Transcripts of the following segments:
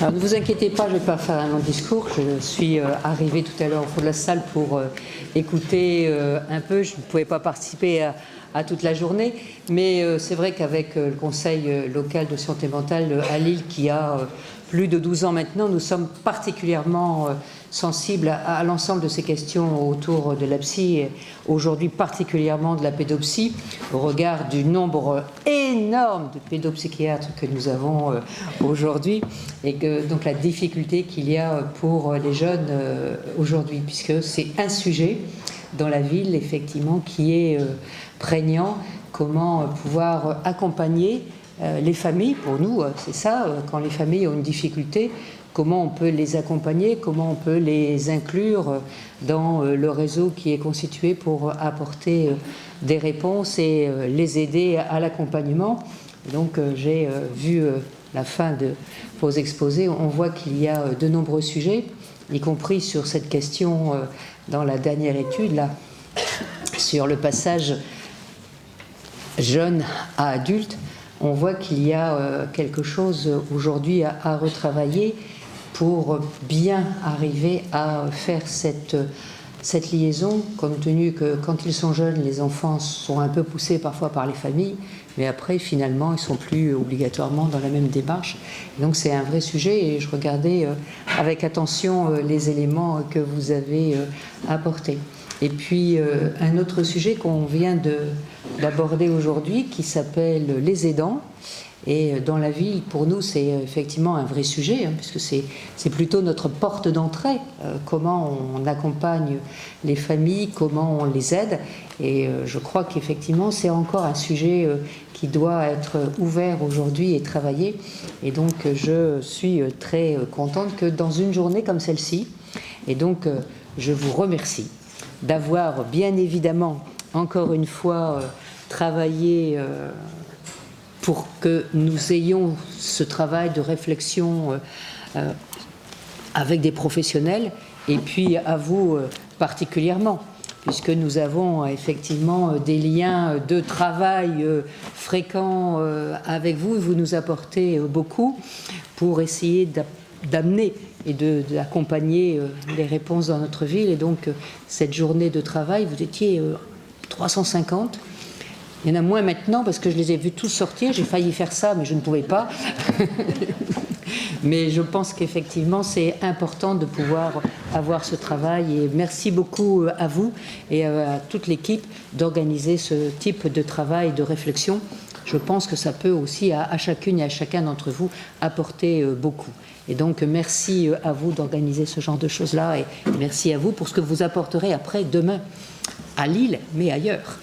Alors ne vous inquiétez pas, je ne vais pas faire un long discours. Je suis arrivée tout à l'heure au fond de la salle pour écouter un peu. Je ne pouvais pas participer à toute la journée, mais c'est vrai qu'avec le Conseil local de santé mentale à Lille, qui a plus de 12 ans maintenant, nous sommes particulièrement sensibles à l'ensemble de ces questions autour de la psy, et aujourd'hui particulièrement de la pédopsie, au regard du nombre énorme de pédopsychiatres que nous avons aujourd'hui, et que donc la difficulté qu'il y a pour les jeunes aujourd'hui, puisque c'est un sujet dans la ville, effectivement, qui est prégnant. Comment pouvoir accompagner les familles, pour nous, c'est ça, quand les familles ont une difficulté, comment on peut les accompagner, comment on peut les inclure dans le réseau qui est constitué pour apporter des réponses et les aider à l'accompagnement. Donc j'ai vu la fin de vos exposés, on voit qu'il y a de nombreux sujets, y compris sur cette question dans la dernière étude, là, sur le passage jeune à adulte. On voit qu'il y a quelque chose aujourd'hui à retravailler pour bien arriver à faire cette liaison, compte tenu que quand ils sont jeunes, les enfants sont un peu poussés parfois par les familles, mais après, finalement, ils ne sont plus obligatoirement dans la même démarche. Donc c'est un vrai sujet, et je regardais avec attention les éléments que vous avez apportés. Et puis un autre sujet qu'on vient d'aborder aujourd'hui, qui s'appelle les aidants. Et dans la vie, pour nous, c'est effectivement un vrai sujet, puisque c'est plutôt notre porte d'entrée. Comment on accompagne les familles, comment on les aide. Et je crois qu'effectivement, c'est encore un sujet qui doit être ouvert aujourd'hui et travaillé. Et donc, je suis très contente que dans une journée comme celle-ci, et donc je vous remercie d'avoir bien évidemment, encore une fois, travaillé pour que nous ayons ce travail de réflexion avec des professionnels, et puis à vous particulièrement, puisque nous avons effectivement des liens de travail fréquents avec vous. Vous nous apportez beaucoup pour essayer d'amener et d'accompagner les réponses dans notre ville. Et donc, cette journée de travail, vous étiez 350. Il y en a moins maintenant parce que je les ai vus tous sortir. J'ai failli faire ça, mais je ne pouvais pas. Mais je pense qu'effectivement, c'est important de pouvoir avoir ce travail. Et merci beaucoup à vous et à toute l'équipe d'organiser ce type de travail, de réflexion. Je pense que ça peut aussi à chacune et à chacun d'entre vous apporter beaucoup. Et donc, merci à vous d'organiser ce genre de choses-là, et merci à vous pour ce que vous apporterez après, demain, à Lille, mais ailleurs.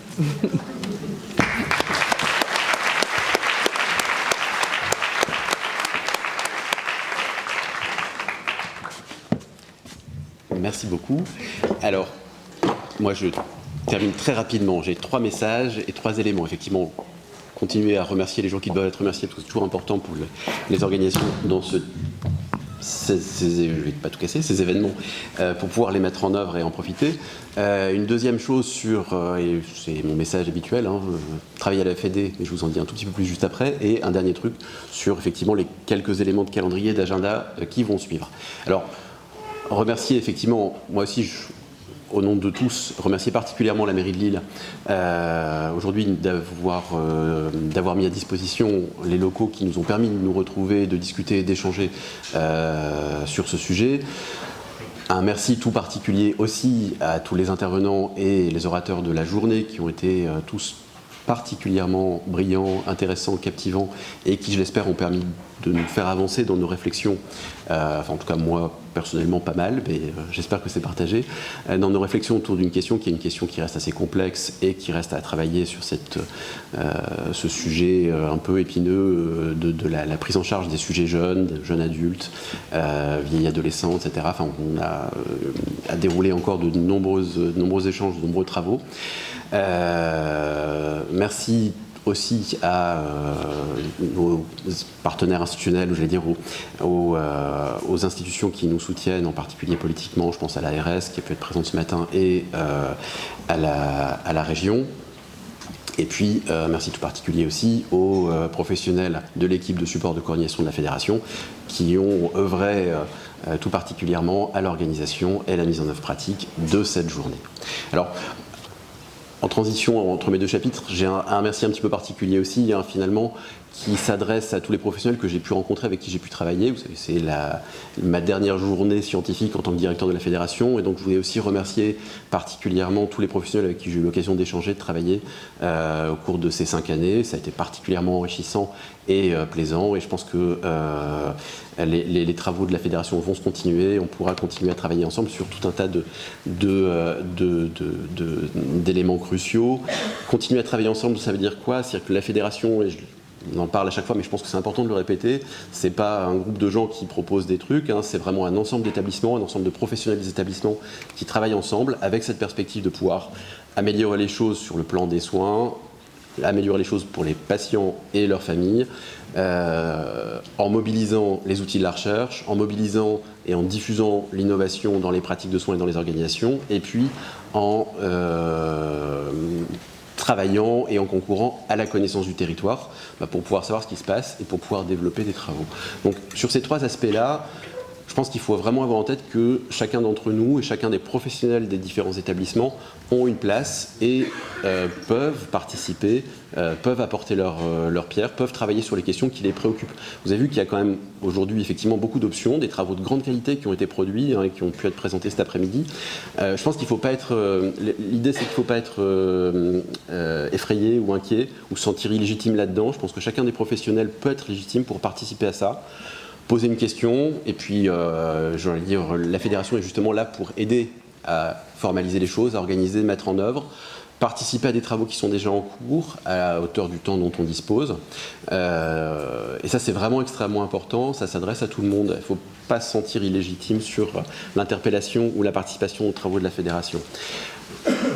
Merci beaucoup. Alors, moi, je termine très rapidement. J'ai 3 messages et 3 éléments. Effectivement, continuer à remercier les gens qui doivent être remerciés, parce que c'est toujours important pour les organisations dans je vais pas tout casser, ces événements, pour pouvoir les mettre en œuvre et en profiter. Une deuxième chose et c'est mon message habituel, travailler à la FED, et je vous en dis un tout petit peu plus juste après, et un dernier truc sur effectivement les quelques éléments de calendrier, d'agenda qui vont suivre. Alors, remercier effectivement, moi aussi, au nom de tous, remercier particulièrement la mairie de Lille aujourd'hui d'avoir mis à disposition les locaux qui nous ont permis de nous retrouver, de discuter, d'échanger sur ce sujet. Un merci tout particulier aussi à tous les intervenants et les orateurs de la journée qui ont été tous particulièrement brillants, intéressants, captivants, et qui, je l'espère, ont permis de nous faire avancer dans nos réflexions, en tout cas moi personnellement pas mal, mais j'espère que c'est partagé, dans nos réflexions autour d'une question qui est une question qui reste assez complexe et qui reste à travailler sur ce sujet un peu épineux de la prise en charge des sujets jeunes adultes, vieilles adolescents, etc. Enfin, on a à dérouler encore de nombreux échanges, de nombreux travaux. Merci aussi à nos partenaires institutionnels, ou j'allais dire aux institutions qui nous soutiennent, en particulier politiquement. Je pense à l'ARS qui a pu être présente ce matin, et à la région. Et puis, merci tout particulier aussi aux professionnels de l'équipe de support de coordination de la Fédération qui ont œuvré tout particulièrement à l'organisation et à la mise en œuvre pratique de cette journée. Alors, en transition entre mes deux chapitres, j'ai un merci un petit peu particulier aussi, finalement, qui s'adresse à tous les professionnels que j'ai pu rencontrer, avec qui j'ai pu travailler. Vous savez, c'est ma dernière journée scientifique en tant que directeur de la Fédération, et donc je voulais aussi remercier particulièrement tous les professionnels avec qui j'ai eu l'occasion d'échanger, de travailler au cours de ces 5 années. Ça a été particulièrement enrichissant et plaisant, et je pense que les travaux de la Fédération vont se continuer. On pourra continuer à travailler ensemble sur tout un tas d'éléments cruciaux. Continuer à travailler ensemble, ça veut dire quoi? C'est-à-dire que la Fédération, on en parle à chaque fois, mais je pense que c'est important de le répéter, c'est pas un groupe de gens qui proposent des trucs, c'est vraiment un ensemble d'établissements, un ensemble de professionnels des établissements qui travaillent ensemble avec cette perspective de pouvoir améliorer les choses sur le plan des soins, améliorer les choses pour les patients et leurs familles, en mobilisant les outils de la recherche, en mobilisant et en diffusant l'innovation dans les pratiques de soins et dans les organisations, et puis en travaillant et en concourant à la connaissance du territoire pour pouvoir savoir ce qui se passe et pour pouvoir développer des travaux. Donc sur ces 3 aspects-là, je pense qu'il faut vraiment avoir en tête que chacun d'entre nous et chacun des professionnels des différents établissements ont une place et peuvent participer, peuvent apporter leur pierre, peuvent travailler sur les questions qui les préoccupent. Vous avez vu qu'il y a quand même aujourd'hui effectivement beaucoup d'options, des travaux de grande qualité qui ont été produits et qui ont pu être présentés cet après-midi. Je pense qu'il ne faut pas être... l'idée, c'est qu'il ne faut pas être effrayé ou inquiet ou se sentir illégitime là-dedans. Je pense que chacun des professionnels peut être légitime pour participer à ça. Poser une question, et puis j'ai envie de dire, la Fédération est justement là pour aider à formaliser les choses, à organiser, mettre en œuvre, participer à des travaux qui sont déjà en cours, à la hauteur du temps dont on dispose. Et ça, c'est vraiment extrêmement important, ça s'adresse à tout le monde. Il ne faut pas se sentir illégitime sur l'interpellation ou la participation aux travaux de la Fédération.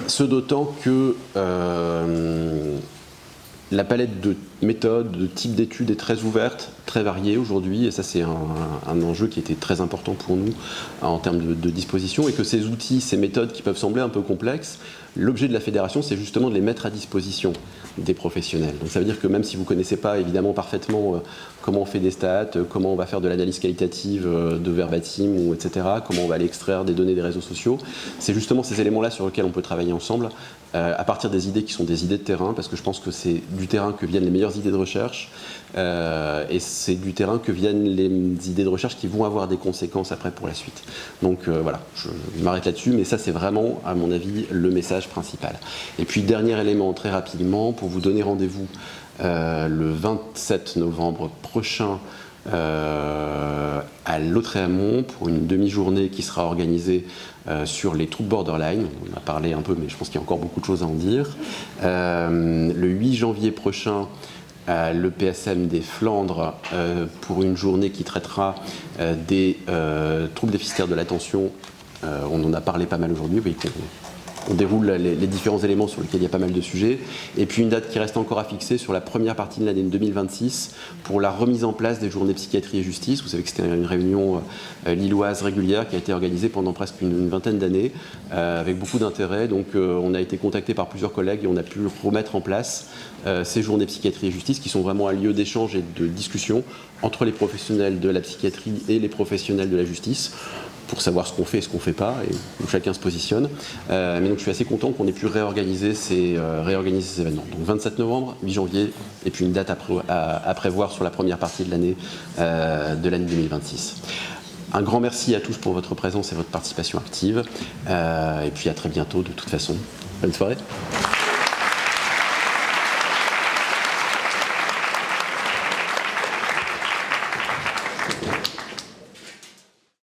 Ce d'autant que la palette de méthodes, de types d'études est très ouverte, très variée aujourd'hui, et ça c'est un enjeu qui était très important pour nous en termes de disposition, et que ces outils, ces méthodes qui peuvent sembler un peu complexes, l'objet de la Fédération, c'est justement de les mettre à disposition des professionnels. Donc ça veut dire que même si vous ne connaissez pas évidemment parfaitement comment on fait des stats, comment on va faire de l'analyse qualitative de verbatim, etc., comment on va aller extraire des données des réseaux sociaux, c'est justement ces éléments-là sur lesquels on peut travailler ensemble, à partir des idées qui sont des idées de terrain, parce que je pense que c'est du terrain que viennent les meilleures idées de recherche, et c'est du terrain que viennent les idées de recherche qui vont avoir des conséquences après pour la suite. Donc voilà, je m'arrête là-dessus, mais ça c'est vraiment, à mon avis, le message principal. Et puis dernier élément très rapidement, pour vous donner rendez-vous le 27 novembre prochain à Lautréamont pour une demi-journée qui sera organisée sur les troubles borderline. On a parlé un peu, mais je pense qu'il y a encore beaucoup de choses à en dire. Le 8 janvier prochain, à l'EPSM des Flandres, pour une journée qui traitera des troubles déficitaires de l'attention. On en a parlé pas mal aujourd'hui. Oui, on déroule les différents éléments sur lesquels il y a pas mal de sujets. Et puis une date qui reste encore à fixer sur la première partie de l'année 2026 pour la remise en place des journées psychiatrie et justice. Vous savez que c'était une réunion lilloise régulière qui a été organisée pendant presque une vingtaine d'années avec beaucoup d'intérêt. Donc on a été contacté par plusieurs collègues et on a pu remettre en place ces journées psychiatrie et justice qui sont vraiment un lieu d'échange et de discussion entre les professionnels de la psychiatrie et les professionnels de la justice, pour savoir ce qu'on fait et ce qu'on ne fait pas, et où chacun se positionne. Mais donc je suis assez content qu'on ait pu réorganiser ces événements. Donc 27 novembre, 8 janvier, et puis une date à prévoir sur la première partie de l'année 2026. Un grand merci à tous pour votre présence et votre participation active, et puis à très bientôt de toute façon. Bonne soirée.